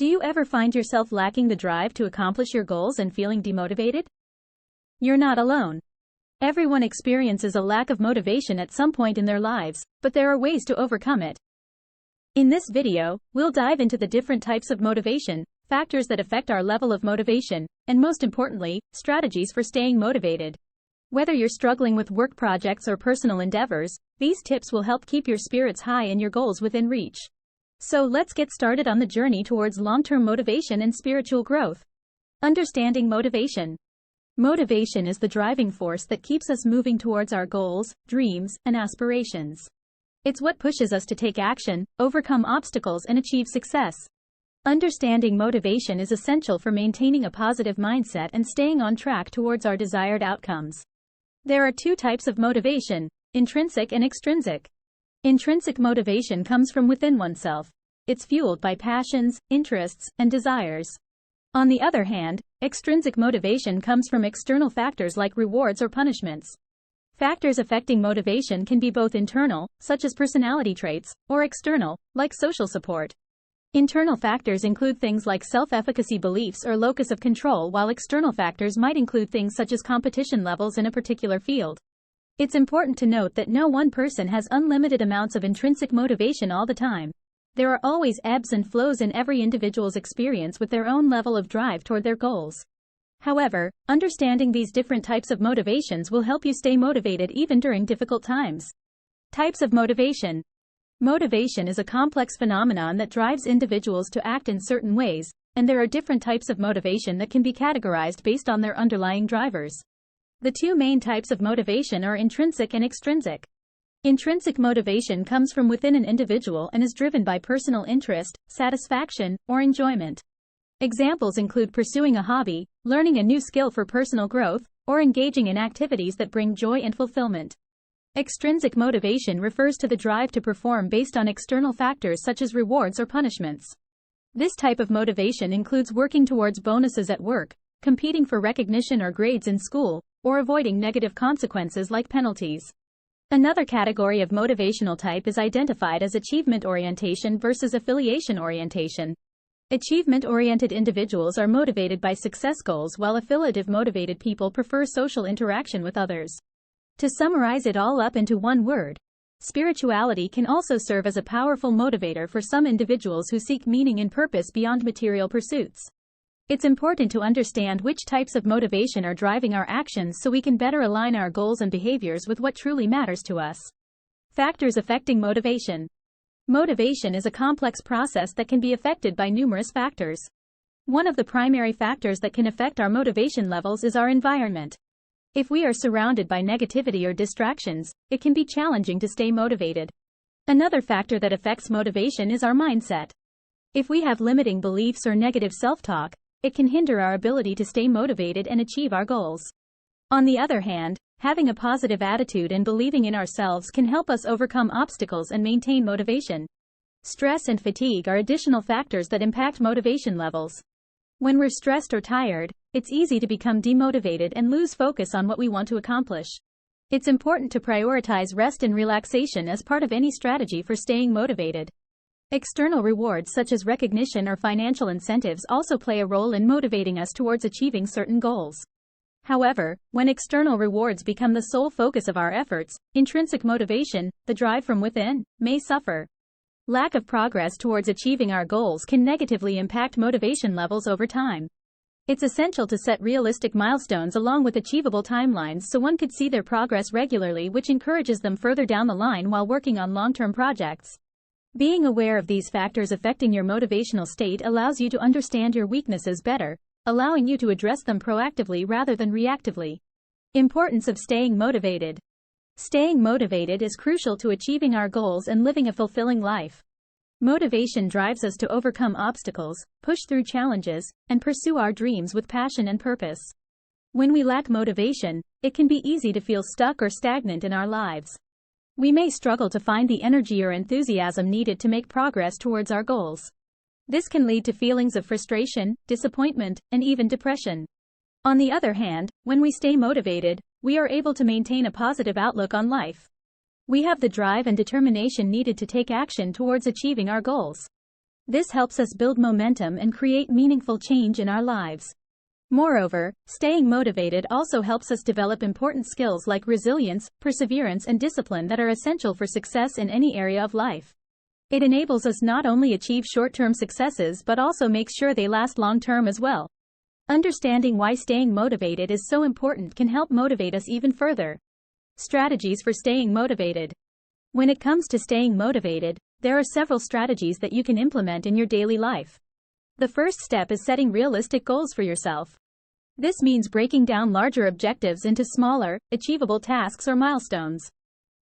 Do you ever find yourself lacking the drive to accomplish your goals and feeling demotivated? You're not alone. Everyone experiences a lack of motivation at some point in their lives, but there are ways to overcome it. In this video, we'll dive into the different types of motivation, factors that affect our level of motivation, and most importantly, strategies for staying motivated. Whether you're struggling with work projects or personal endeavors, these tips will help keep your spirits high and your goals within reach. So let's get started on the journey towards long-term motivation and spiritual growth. Understanding motivation. Motivation is the driving force that keeps us moving towards our goals, dreams, and aspirations. It's what pushes us to take action, overcome obstacles, and achieve success. Understanding motivation is essential for maintaining a positive mindset and staying on track towards our desired outcomes. There are two types of motivation: intrinsic and extrinsic. Intrinsic motivation comes from within oneself. It's fueled by passions, interests, and desires. On the other hand, extrinsic motivation comes from external factors like rewards or punishments. Factors affecting motivation can be both internal, such as personality traits, or external, like social support. Internal factors include things like self-efficacy beliefs or locus of control, while external factors might include things such as competition levels in a particular field. It's important to note that no one person has unlimited amounts of intrinsic motivation all the time. There are always ebbs and flows in every individual's experience with their own level of drive toward their goals. However, understanding these different types of motivations will help you stay motivated even during difficult times. Types of motivation. Motivation is a complex phenomenon that drives individuals to act in certain ways, and there are different types of motivation that can be categorized based on their underlying drivers. The two main types of motivation are intrinsic and extrinsic. Intrinsic motivation comes from within an individual and is driven by personal interest, satisfaction, or enjoyment. Examples include pursuing a hobby, learning a new skill for personal growth, or engaging in activities that bring joy and fulfillment. Extrinsic motivation refers to the drive to perform based on external factors such as rewards or punishments. This type of motivation includes working towards bonuses at work, competing for recognition or grades in school, or avoiding negative consequences like penalties. Another category of motivational type is identified as achievement orientation versus affiliation orientation. Achievement-oriented individuals are motivated by success goals, while affiliative-motivated people prefer social interaction with others. To summarize it all up into one word, spirituality can also serve as a powerful motivator for some individuals who seek meaning and purpose beyond material pursuits. It's important to understand which types of motivation are driving our actions so we can better align our goals and behaviors with what truly matters to us. Factors affecting motivation. Motivation is a complex process that can be affected by numerous factors. One of the primary factors that can affect our motivation levels is our environment. If we are surrounded by negativity or distractions, it can be challenging to stay motivated. Another factor that affects motivation is our mindset. If we have limiting beliefs or negative self-talk, it can hinder our ability to stay motivated and achieve our goals. On the other hand, having a positive attitude and believing in ourselves can help us overcome obstacles and maintain motivation. Stress and fatigue are additional factors that impact motivation levels. When we're stressed or tired, it's easy to become demotivated and lose focus on what we want to accomplish. It's important to prioritize rest and relaxation as part of any strategy for staying motivated. External rewards such as recognition or financial incentives also play a role in motivating us towards achieving certain goals. However, when external rewards become the sole focus of our efforts, intrinsic motivation, the drive from within, may suffer. Lack of progress towards achieving our goals can negatively impact motivation levels over time. It's essential to set realistic milestones along with achievable timelines so one could see their progress regularly, which encourages them further down the line while working on long-term projects. Being aware of these factors affecting your motivational state allows you to understand your weaknesses better, allowing you to address them proactively rather than reactively. Importance of staying motivated. Staying motivated is crucial to achieving our goals and living a fulfilling life. Motivation drives us to overcome obstacles, push through challenges, and pursue our dreams with passion and purpose. When we lack motivation, it can be easy to feel stuck or stagnant in our lives. We may struggle to find the energy or enthusiasm needed to make progress towards our goals. This can lead to feelings of frustration, disappointment, and even depression. On the other hand, when we stay motivated, we are able to maintain a positive outlook on life. We have the drive and determination needed to take action towards achieving our goals. This helps us build momentum and create meaningful change in our lives. Moreover, staying motivated also helps us develop important skills like resilience, perseverance, and discipline that are essential for success in any area of life. It enables us not only achieve short-term successes but also makes sure they last long-term as well. Understanding why staying motivated is so important can help motivate us even further. Strategies for staying motivated. When it comes to staying motivated, there are several strategies that you can implement in your daily life. The first step is setting realistic goals for yourself. This means breaking down larger objectives into smaller, achievable tasks or milestones.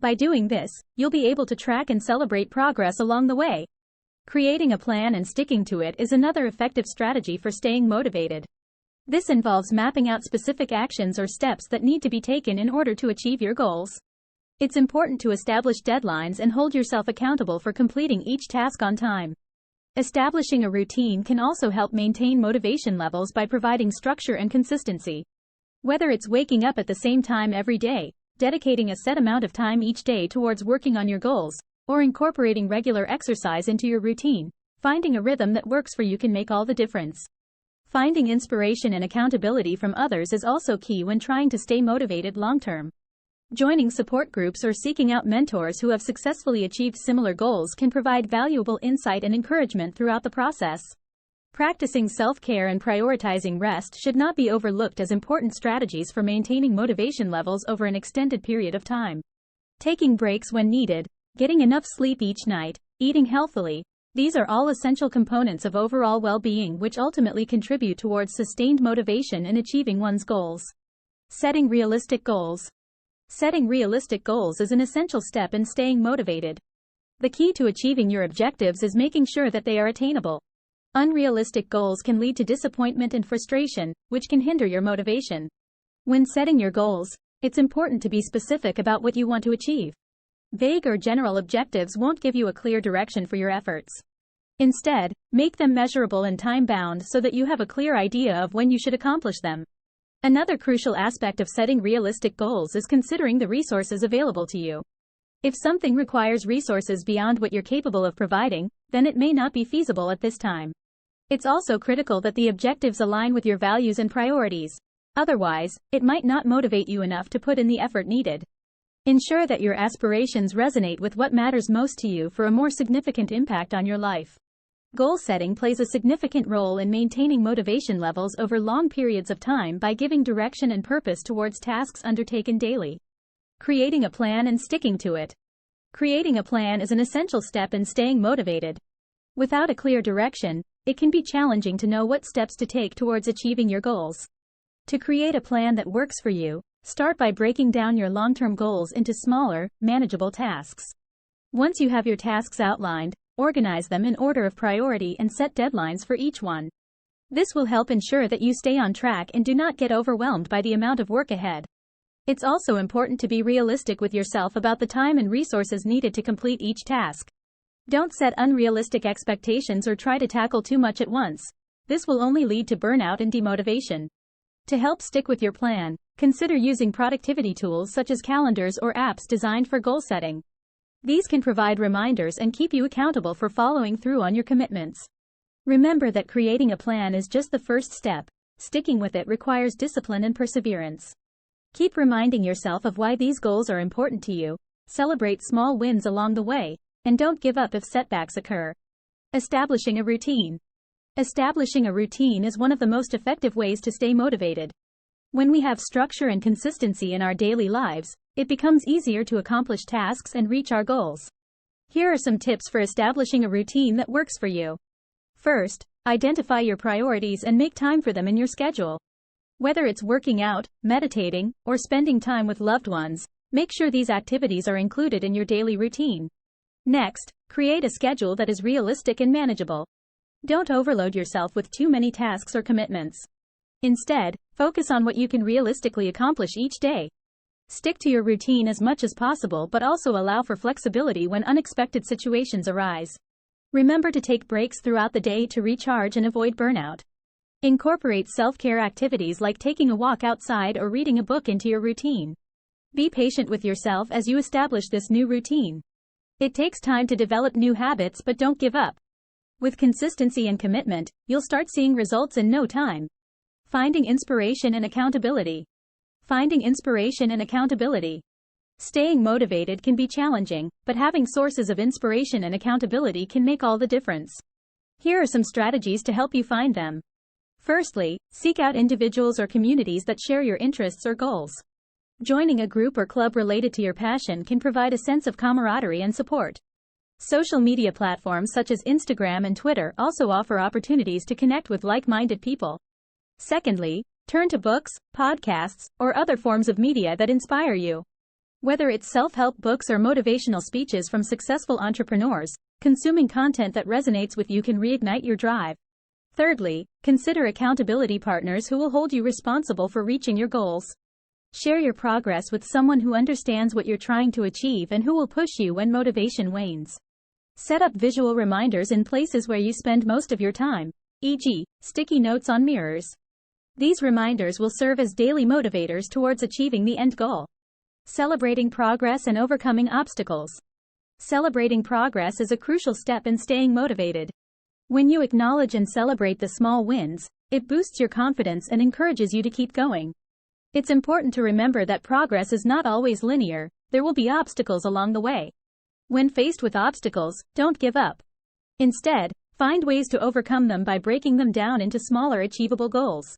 By doing this, you'll be able to track and celebrate progress along the way. Creating a plan and sticking to it is another effective strategy for staying motivated. This involves mapping out specific actions or steps that need to be taken in order to achieve your goals. It's important to establish deadlines and hold yourself accountable for completing each task on time. Establishing a routine can also help maintain motivation levels by providing structure and consistency. Whether it's waking up at the same time every day, dedicating a set amount of time each day towards working on your goals, or incorporating regular exercise into your routine, finding a rhythm that works for you can make all the difference. Finding inspiration and accountability from others is also key when trying to stay motivated long-term. Joining support groups or seeking out mentors who have successfully achieved similar goals can provide valuable insight and encouragement throughout the process. Practicing self-care and prioritizing rest should not be overlooked as important strategies for maintaining motivation levels over an extended period of time. Taking breaks when needed, getting enough sleep each night, eating healthily, these are all essential components of overall well-being which ultimately contribute towards sustained motivation in achieving one's goals. Setting realistic goals. Setting realistic goals is an essential step in staying motivated. The key to achieving your objectives is making sure that they are attainable. Unrealistic goals can lead to disappointment and frustration, which can hinder your motivation. When setting your goals, it's important to be specific about what you want to achieve. Vague or general objectives won't give you a clear direction for your efforts. Instead, make them measurable and time-bound so that you have a clear idea of when you should accomplish them. Another crucial aspect of setting realistic goals is considering the resources available to you. If something requires resources beyond what you're capable of providing, then it may not be feasible at this time. It's also critical that the objectives align with your values and priorities. Otherwise, it might not motivate you enough to put in the effort needed. Ensure that your aspirations resonate with what matters most to you for a more significant impact on your life. Goal setting plays a significant role in maintaining motivation levels over long periods of time by giving direction and purpose towards tasks undertaken daily. Creating a plan and sticking to it. Creating a plan is an essential step in staying motivated. Without a clear direction, it can be challenging to know what steps to take towards achieving your goals. To create a plan that works for you, start by breaking down your long-term goals into smaller, manageable tasks. Once you have your tasks outlined, organize them in order of priority and set deadlines for each one. This will help ensure that you stay on track and do not get overwhelmed by the amount of work ahead. It's also important to be realistic with yourself about the time and resources needed to complete each task. Don't set unrealistic expectations or try to tackle too much at once. This will only lead to burnout and demotivation. To help stick with your plan, consider using productivity tools such as calendars or apps designed for goal setting. These can provide reminders and keep you accountable for following through on your commitments. Remember that creating a plan is just the first step. Sticking with it requires discipline and perseverance. Keep reminding yourself of why these goals are important to you, celebrate small wins along the way, and don't give up if setbacks occur. Establishing a routine. Establishing a routine is one of the most effective ways to stay motivated. When we have structure and consistency in our daily lives, it becomes easier to accomplish tasks and reach our goals. Here are some tips for establishing a routine that works for you. First, identify your priorities and make time for them in your schedule. Whether it's working out, meditating, or spending time with loved ones, make sure these activities are included in your daily routine. Next, create a schedule that is realistic and manageable. Don't overload yourself with too many tasks or commitments. Instead, focus on what you can realistically accomplish each day. Stick to your routine as much as possible but also allow for flexibility when unexpected situations arise. Remember to take breaks throughout the day to recharge and avoid burnout. Incorporate self-care activities like taking a walk outside or reading a book into your routine. Be patient with yourself as you establish this new routine. It takes time to develop new habits, but don't give up. With consistency and commitment, you'll start seeing results in no time. Finding inspiration and accountability. Finding inspiration and accountability. Staying motivated can be challenging, but having sources of inspiration and accountability can make all the difference. Here are some strategies to help you find them. Firstly, seek out individuals or communities that share your interests or goals. Joining a group or club related to your passion can provide a sense of camaraderie and support. Social media platforms such as Instagram and Twitter also offer opportunities to connect with like-minded people. Secondly, turn to books, podcasts, or other forms of media that inspire you. Whether it's self-help books or motivational speeches from successful entrepreneurs, consuming content that resonates with you can reignite your drive. Thirdly, consider accountability partners who will hold you responsible for reaching your goals. Share your progress with someone who understands what you're trying to achieve and who will push you when motivation wanes. Set up visual reminders in places where you spend most of your time, e.g., sticky notes on mirrors. These reminders will serve as daily motivators towards achieving the end goal. Celebrating progress and overcoming obstacles. Celebrating progress is a crucial step in staying motivated. When you acknowledge and celebrate the small wins, it boosts your confidence and encourages you to keep going. It's important to remember that progress is not always linear. There will be obstacles along the way. When faced with obstacles, don't give up. Instead, find ways to overcome them by breaking them down into smaller achievable goals.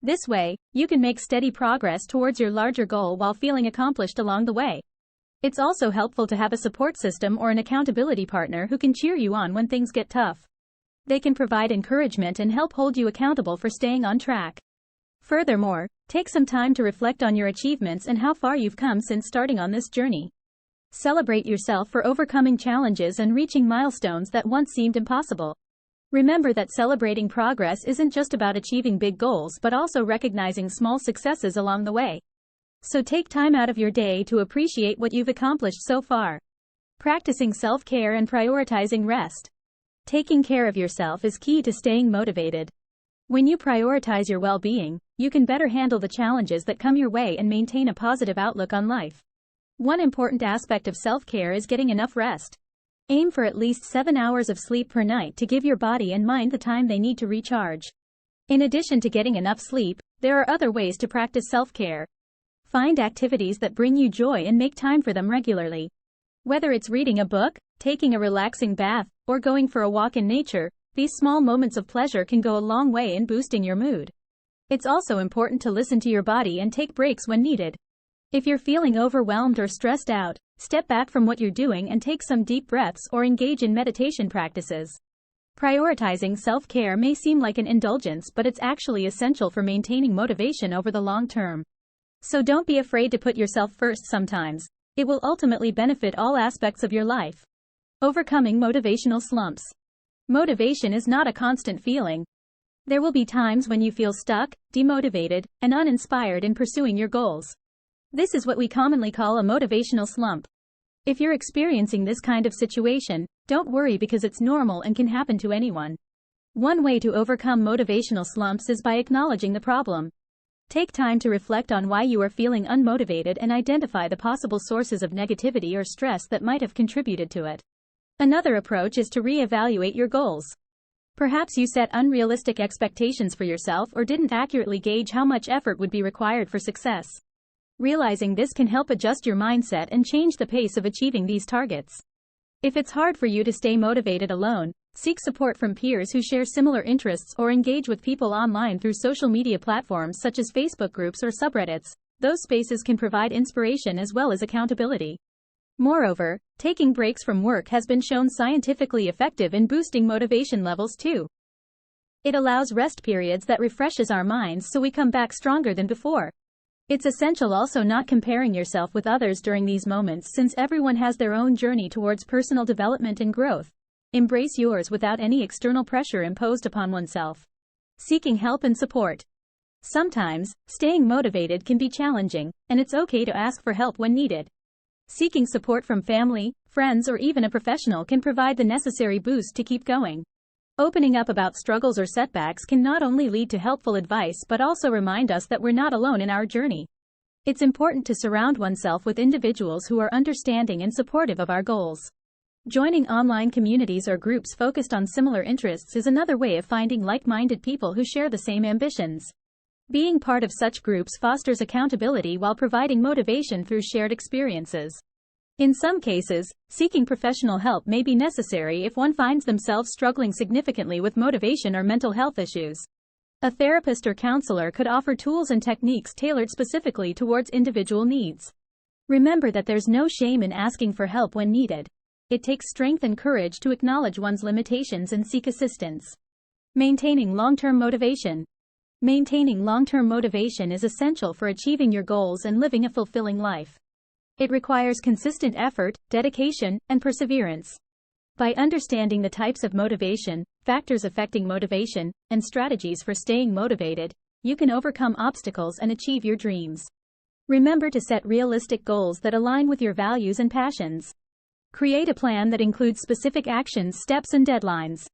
This way, you can make steady progress towards your larger goal while feeling accomplished along the way. It's also helpful to have a support system or an accountability partner who can cheer you on when things get tough. They can provide encouragement and help hold you accountable for staying on track. Furthermore, take some time to reflect on your achievements and how far you've come since starting on this journey. Celebrate yourself for overcoming challenges and reaching milestones that once seemed impossible. Remember that celebrating progress isn't just about achieving big goals but also recognizing small successes along the way. So take time out of your day to appreciate what you've accomplished so far. Practicing self-care and prioritizing rest. Taking care of yourself is key to staying motivated. When you prioritize your well-being, you can better handle the challenges that come your way and maintain a positive outlook on life. One important aspect of self-care is getting enough rest. Aim for at least 7 hours of sleep per night to give your body and mind the time they need to recharge. In addition to getting enough sleep, there are other ways to practice self-care. Find activities that bring you joy and make time for them regularly. Whether it's reading a book, taking a relaxing bath, or going for a walk in nature, these small moments of pleasure can go a long way in boosting your mood. It's also important to listen to your body and take breaks when needed. If you're feeling overwhelmed or stressed out, step back from what you're doing and take some deep breaths or engage in meditation practices. Prioritizing self-care may seem like an indulgence, but it's actually essential for maintaining motivation over the long term. So don't be afraid to put yourself first sometimes. It will ultimately benefit all aspects of your life. Overcoming motivational slumps. Motivation is not a constant feeling. There will be times when you feel stuck, demotivated, and uninspired in pursuing your goals. This is what we commonly call a motivational slump. If you're experiencing this kind of situation, don't worry because it's normal and can happen to anyone. One way to overcome motivational slumps is by acknowledging the problem. Take time to reflect on why you are feeling unmotivated and identify the possible sources of negativity or stress that might have contributed to it. Another approach is to re-evaluate your goals. Perhaps you set unrealistic expectations for yourself or didn't accurately gauge how much effort would be required for success. Realizing this can help adjust your mindset and change the pace of achieving these targets. If it's hard for you to stay motivated alone, seek support from peers who share similar interests or engage with people online through social media platforms such as Facebook groups or subreddits. Those spaces can provide inspiration as well as accountability. Moreover, taking breaks from work has been shown scientifically effective in boosting motivation levels too. It allows rest periods that refreshes our minds so we come back stronger than before. It's essential also not comparing yourself with others during these moments since everyone has their own journey towards personal development and growth. Embrace yours without any external pressure imposed upon oneself. Seeking help and support. Sometimes, staying motivated can be challenging, and it's okay to ask for help when needed. Seeking support from family, friends, or even a professional can provide the necessary boost to keep going. Opening up about struggles or setbacks can not only lead to helpful advice but also remind us that we're not alone in our journey. It's important to surround oneself with individuals who are understanding and supportive of our goals. Joining online communities or groups focused on similar interests is another way of finding like-minded people who share the same ambitions. Being part of such groups fosters accountability while providing motivation through shared experiences. In some cases, seeking professional help may be necessary if one finds themselves struggling significantly with motivation or mental health issues. A therapist or counselor could offer tools and techniques tailored specifically towards individual needs. Remember that there's no shame in asking for help when needed. It takes strength and courage to acknowledge one's limitations and seek assistance. Maintaining long-term motivation. Maintaining long-term motivation is essential for achieving your goals and living a fulfilling life. It requires consistent effort, dedication, and perseverance. By understanding the types of motivation, factors affecting motivation, and strategies for staying motivated, you can overcome obstacles and achieve your dreams. Remember to set realistic goals that align with your values and passions. Create a plan that includes specific actions, steps, and deadlines.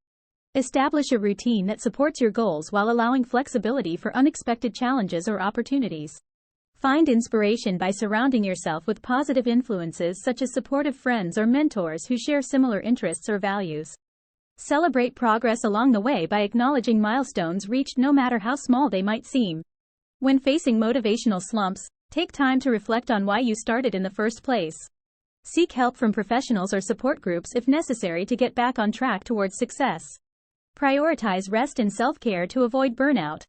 Establish a routine that supports your goals while allowing flexibility for unexpected challenges or opportunities. Find inspiration by surrounding yourself with positive influences such as supportive friends or mentors who share similar interests or values. Celebrate progress along the way by acknowledging milestones reached no matter how small they might seem. When facing motivational slumps, take time to reflect on why you started in the first place. Seek help from professionals or support groups if necessary to get back on track towards success. Prioritize rest and self-care to avoid burnout.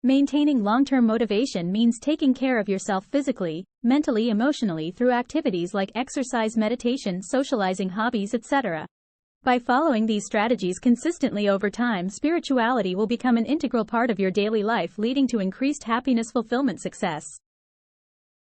Maintaining long-term motivation means taking care of yourself physically, mentally, emotionally through activities like exercise, meditation, socializing, hobbies, etc. By following these strategies consistently over time, spirituality will become an integral part of your daily life, leading to increased happiness, fulfillment, success.